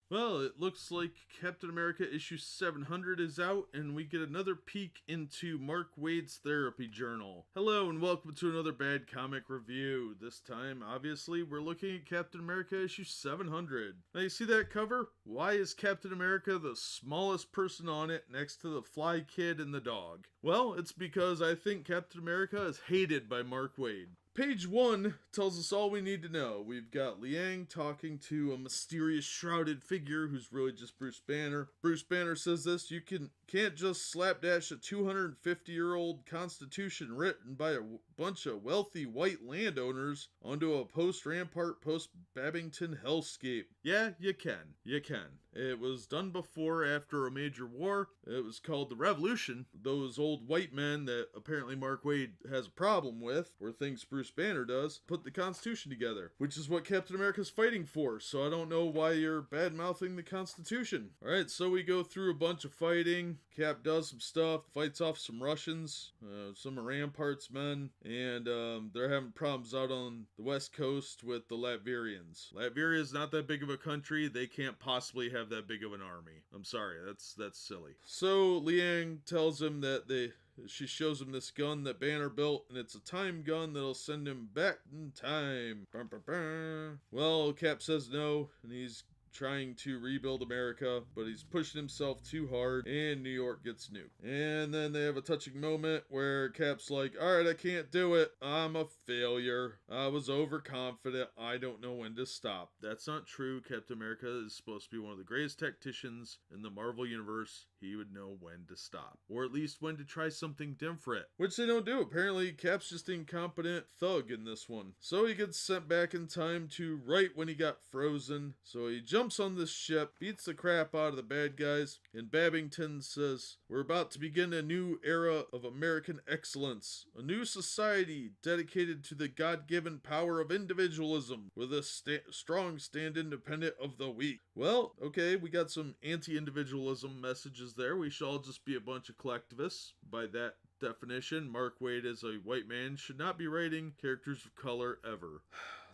Well, it looks like Captain America issue 700 is out, and we get another peek into Mark Waid's therapy journal. Hello, and welcome to another Bad Comic Review. This time, obviously, we're looking at Captain America issue 700. Now, you see that cover? Why is Captain America the smallest person on it next to the Fly Kid and the dog? Well, it's because I think Captain America is hated by Mark Waid. Page 1 tells us all we need to know. We've got Liang talking to a mysterious shrouded figure who's really just Bruce Banner. Bruce Banner says this, you can't just slapdash a 250-year-old constitution written by a bunch of wealthy white landowners onto a post-Rampart, post-Babington hellscape. Yeah, you can. You can. It was done before, after a major war. It was called the Revolution. Those old white men that apparently Mark Waid has a problem with, or thinks Bruce Banner does, put the Constitution together, which is what Captain America's fighting for, so I don't know why you're bad-mouthing the Constitution. Alright, so we go through a bunch of fighting. Cap does some stuff, fights off some Russians, some Rampart's men, and they're having problems out on the west coast with the Latvians. Latveria is not that big of a country. They can't possibly have that big of an army. I'm sorry, that's silly. So Liang tells him that she shows him this gun that Banner built, and it's a time gun that'll send him back in time. Bum, bum, bum. Well, Cap says no, and he's trying to rebuild America, but he's pushing himself too hard, and New York gets nuked. And then they have a touching moment where Cap's like, alright, I can't do it. I'm a failure. I was overconfident. I don't know when to stop. That's not true. Captain America is supposed to be one of the greatest tacticians in the Marvel Universe. He would know when to stop. Or at least when to try something different. Which they don't do. Apparently, Cap's just an incompetent thug in this one. So he gets sent back in time to right when he got frozen. So he jumps on this ship, beats the crap out of the bad guys, and Babington says, we're about to begin a new era of American excellence. A new society dedicated to the God-given power of individualism with a strong stand independent of the weak. Well, okay, we got some anti-individualism messages there. We should all just be a bunch of collectivists. By that definition, Mark Waid as a white man should not be writing characters of color ever.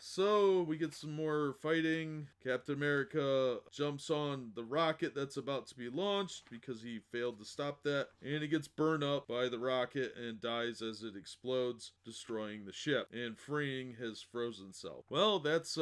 So we get some more fighting. Captain America jumps on the rocket that's about to be launched because he failed to stop that, and he gets burned up by the rocket and dies as it explodes, destroying the ship and freeing his frozen self. Well, that's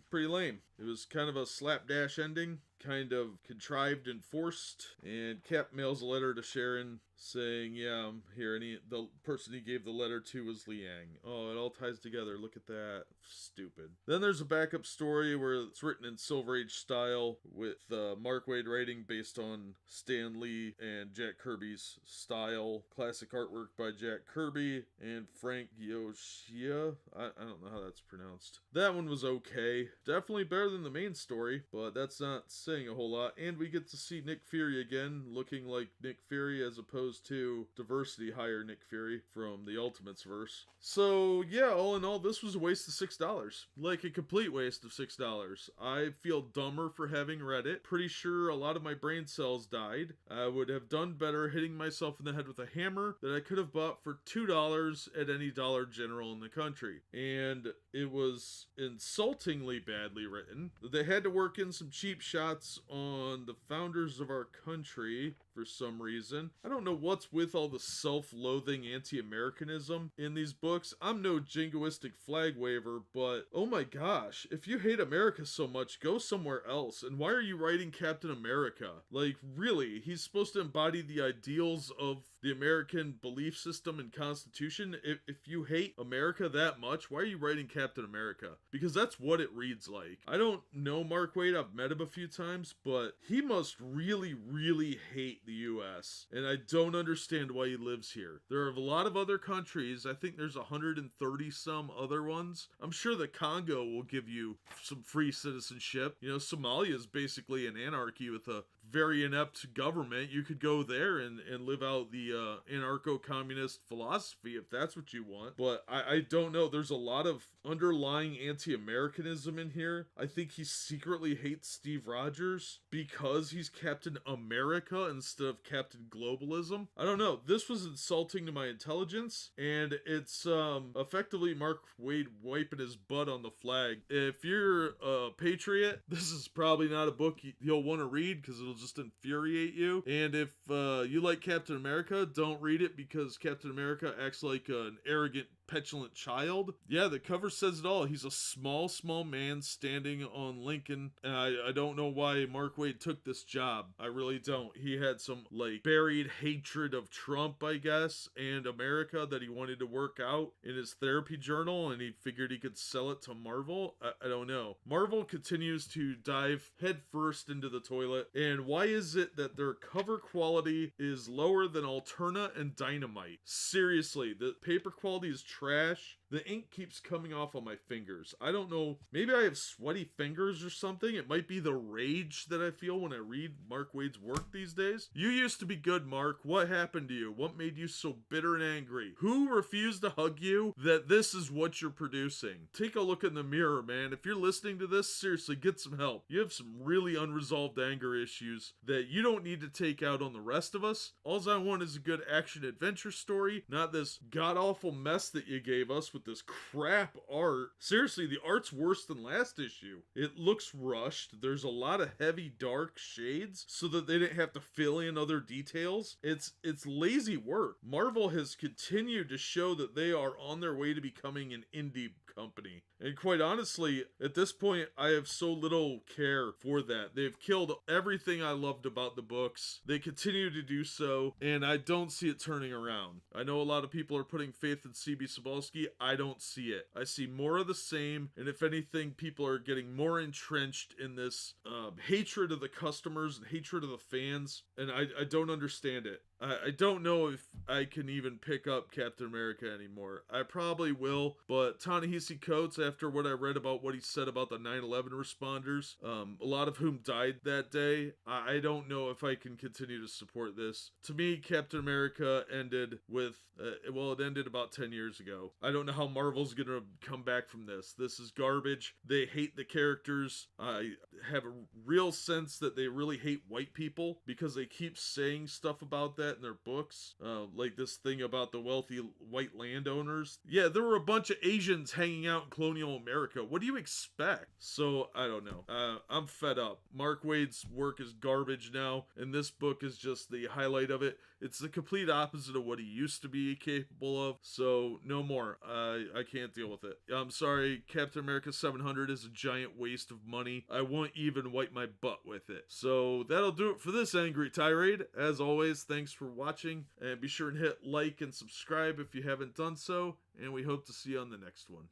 pretty lame. It was kind of a slapdash ending, kind of contrived and forced, and Cap mails a letter to Sharon saying, yeah, I'm here, and the person he gave the letter to was Liang. Oh, it all ties together. Look at that. Stupid. Then there's a backup story where it's written in Silver Age style with Mark Waid writing based on Stan Lee and Jack Kirby's style. Classic artwork by Jack Kirby and Frank Yoshia. I don't know how that's pronounced. That one was okay. Definitely better than the main story, but that's not saying a whole lot. And we get to see Nick Fury again, looking like Nick Fury as opposed to Diversity hire Nick Fury from the Ultimates verse. So yeah, all in all, this was a waste of $6. Like a complete waste of $6. I feel dumber for having read it. Pretty sure a lot of my brain cells died. I would have done better hitting myself in the head with a hammer that I could have bought for $2 at any Dollar General in the country. And it was insultingly badly written. They had to work in some cheap shots on the founders of our country for some reason. I don't know what's with all the self-loathing anti-Americanism in these books. I'm no jingoistic flag waver, but oh my gosh, if you hate America so much, go somewhere else. And why are you writing Captain America? Like, really, he's supposed to embody the ideals of the American belief system and constitution. If you hate America that much, why are you writing Captain America? Because that's what it reads like. I don't know Mark Waid, I've met him a few times, but he must really, really hate the US. And I don't understand why he lives here. There are a lot of other countries. I think there's 130 some other ones. I'm sure the Congo will give you some free citizenship. You know, Somalia is basically an anarchy with a very inept government, you could go there and live out the anarcho-communist philosophy if that's what you want. But I don't know. There's a lot of underlying anti-Americanism in here. I think he secretly hates Steve Rogers because he's Captain America instead of Captain Globalism. I don't know. This was insulting to my intelligence, and it's effectively Mark Waid wiping his butt on the flag. If you're a patriot, this is probably not a book you'll want to read because it'll just infuriate you. And if you like Captain America, don't read it because Captain America acts like an arrogant, petulant child. Yeah, the cover says it all. He's a small man standing on Lincoln, and I don't know why Mark Waid took this job. I really don't. He had some like buried hatred of Trump, I guess, and America that he wanted to work out in his therapy journal, and he figured he could sell it to Marvel. I don't know. Marvel continues to dive headfirst into the toilet, and why is it that their cover quality is lower than Alterna and Dynamite? Seriously, the paper quality is trash. The ink keeps coming off on my fingers. I don't know. Maybe I have sweaty fingers or something. It might be the rage that I feel when I read Mark Waid's work these days. You used to be good, Mark. What happened to you? What made you so bitter and angry? Who refused to hug you that this is what you're producing? Take a look in the mirror, man. If you're listening to this, seriously, get some help. You have some really unresolved anger issues that you don't need to take out on the rest of us. All I want is a good action-adventure story, not this god-awful mess that you gave us with this crap art. Seriously, the art's worse than last issue. It looks rushed. There's a lot of heavy, dark shades so that they didn't have to fill in other details. It's lazy work. Marvel has continued to show that they are on their way to becoming an indie company. And quite honestly, at this point, I have so little care for that. They've killed everything I loved about the books. They continue to do so, and I don't see it turning around. I know a lot of people are putting faith in CB Cebulski. I don't see it. I see more of the same, and if anything, people are getting more entrenched in this hatred of the customers and hatred of the fans, and I don't understand it. I don't know if I can even pick up Captain America anymore. I probably will, but Ta-Nehisi Coates, after what I read about what he said about the 9/11 responders, a lot of whom died that day, I don't know if I can continue to support this. To me, Captain America ended with, it ended about 10 years ago. I don't know how Marvel's gonna come back from this. This is garbage. They hate the characters. I have a real sense that they really hate white people because they keep saying stuff about that in their books, like this thing about the wealthy white landowners. Yeah, there were a bunch of Asians hanging out in colonial America. What do you expect? So, I don't know. I'm fed up. Mark Waid's work is garbage now, and this book is just the highlight of it. It's the complete opposite of what he used to be capable of, so no more. I can't deal with it. I'm sorry, Captain America 700 is a giant waste of money. I won't even wipe my butt with it. So that'll do it for this angry tirade. As always, thanks for watching, and be sure and hit like and subscribe if you haven't done so, and we hope to see you on the next one.